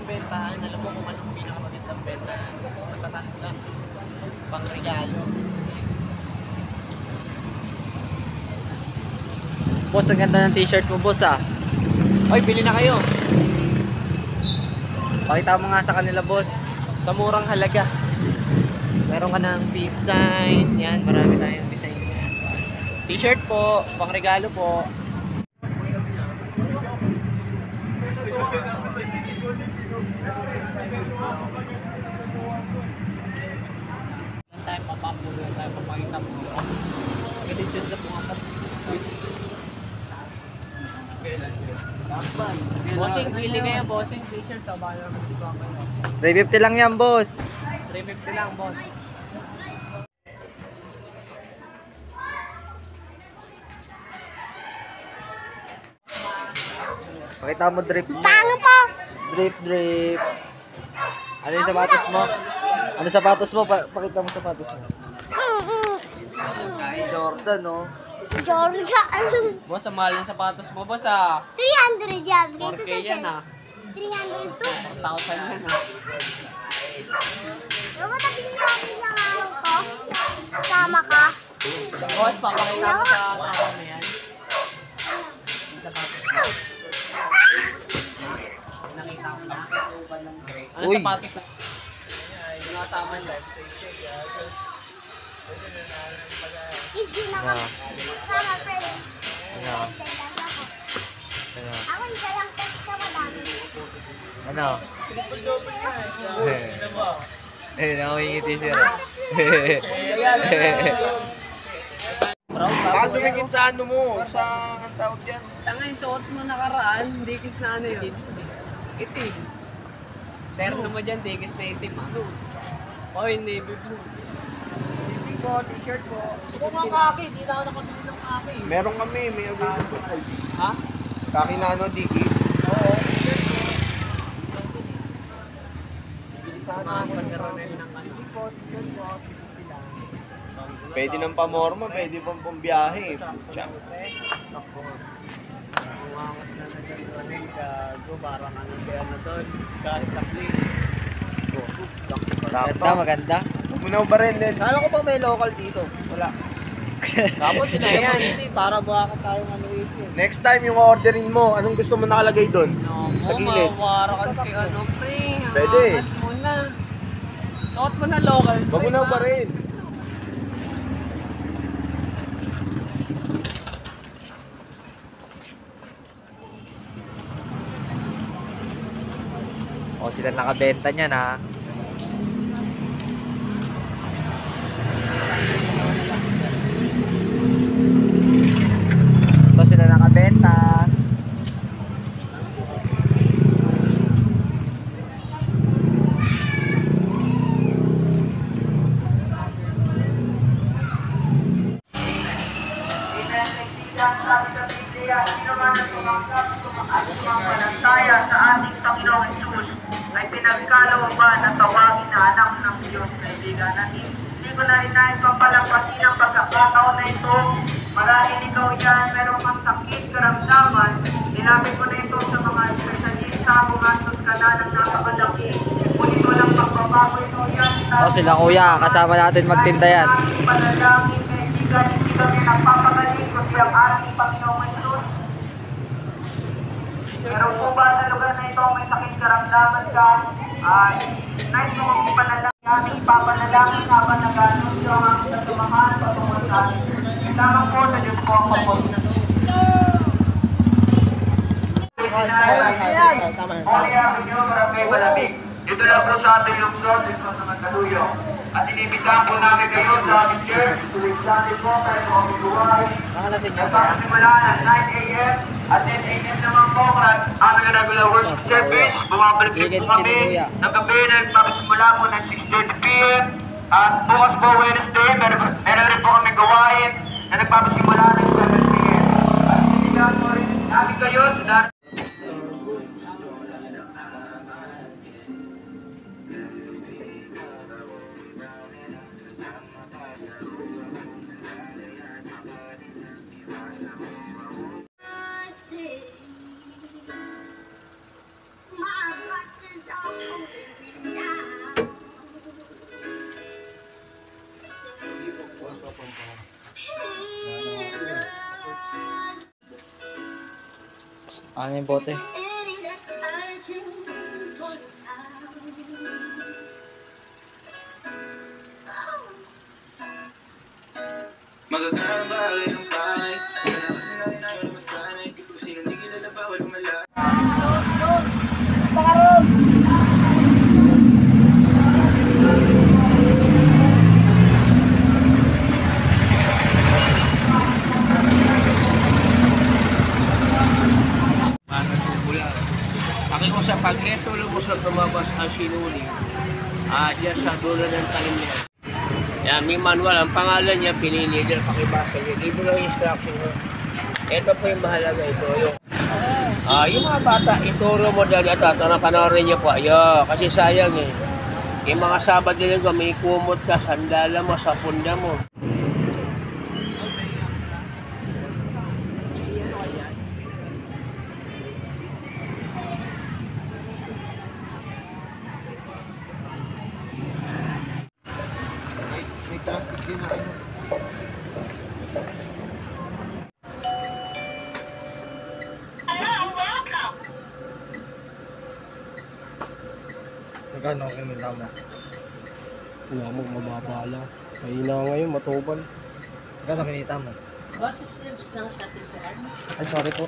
magandang bentahan. Alam mo kung anong pinakamagandang bentahan. Natatanda. Pang regalo. Boss, ang ganda ng t-shirt mo, boss ah. Oy, bili na kayo. Pakita mo nga sa kanila, boss. Sa murang halaga. Meron ka ng peace sign. Yan, marami tayong design yan. T-shirt po, pang regalo po. Tayo papapulo, tayo papakita mo. Ganito sa mga bossing, pili kayo, bossing t-shirt. Tabalo naman dito kayo. 350 lang yan, boss. 350 lang, boss. Pakita mo drip mo. Tango po! Drip, drip. Ano yung sapatos mo? Ano sapatos mo? Pakita mo sapatos mo. Jordan, no? Jordan. Boss, ang mahal ng sapatos mo, boss ah. 300 yan. Dito 4K sa yan sale. ah. 300 to. 4,000 yan ah. Diba nabili niyo ako ng araw ko? Sama ka? Boss, papakita mo sa tao mo yan. Nakita ko na. Ano Uy. sapatos na? Yung nakasama nila. Easy na ka. Sama, friend. Ano? Ano? Ako isa lang text ka madami. Ano? Nakangingiti siya. Baka dumikit sa ano mo, sa ang tawag dyan. Tanga yung suot mo nakaraan, dikis na ano yun? Itim. Terno mo dyan, dikis na itim ah. Oy, navy blue. Navy ko, t-shirt ko. Gusto ko nga kaki, di na ako nakabili ng kaki. Meron kami, may available po. Ha? Kaki na ano, Ziggy. Oo, t-shirt ko. Sana pagkaroon ng ano. T-shirt ko, Pwede ng pamorma, pwede pang pambiyahe. Tiyang. Umangas na nagkaroon gago, parang ano si ano doon, Skasta please. Maganda, maganda. Munaw ba rin din? Kala ko pa may local dito, wala. Tapos sila yan, para buwakan tayong ano ito. Next time yung orderin mo, anong gusto mo nakalagay doon? No, Tagilid. mawara ka si ano, pre. Pwede. Angas mo na. Suot mo na local. Mamunaw ba rin? O, sila nakabenta niyan, ha? Ito sila nakabenta. Saya sa ating Panginoong Jesus ay pinagkalooban na tawagin na anak ng Diyos, kaibigan. At hindi ko na rin nais papalampasin ang pagkakataon na ito. Marahil ikaw yan, meron kang sakit, karamdaman. Nilapit ko na ito sa mga espesyalista, bumatos ka na ng napakalaki. Ngunit walang pagbabago ito yan. O, sila kuya, kasama natin magtinda yan. Panalangin, kaibigan, hindi kami nagpapagaling kundi ang ating Panginoong Jesus. Pero kung ba sa lugar na ito may sakit karamdaman ka, ay nais mo kong panalangin, aming ipapanalangin habang nag-anunsyo ang aming natumahan patungo sa atin. Lamang po sa Diyos ko ang pagpapalangin. Holy ang inyo, barangay Malamig. Dito lang po sa ating lungsod, dito sa Mandaluyong. At inibitahan po namin kayo sa aming church. Tuwing Sunday po kayo po ang buhay. Nagpapasimula ng 9 a.m. at 10 a.m. naman po at aming regular worship service. Bumabalik po kami ng gabi na nagpapasimula po ng 6:30 p.m. At bukas po Wednesday, meron rin po kami gawain na nagpapasimula ng 7 p.m. At inibitahan po rin namin kayo sa Maagat na Ano yung bote? Magagandang bagay ng bahay. Kaya kasi natin ayaw masanay. Kung sino hindi kilala bawal umala. Para tumula. Pakiko sa pagneto lumusot lumabas ang sinuling. Diyan sa dulo ng talim niya. Yan, may manual. Ang pangalan niya, pinili din pakibasa niya. Libo lang yung instruction mo. Ito po yung mahalaga. Ito yung yung mga bata, ituro mo dali at panoorin niyo po. Kasi sayang eh. Yung mga Sabado linggo, may kumot ka, sandala mo, sa punda mo. Magkano ang kinita mo? Wala mo, mababa lang. Mahina ngayon, matubal. Magkano kinita mo? Boses lang sa atin. Ay, sorry po.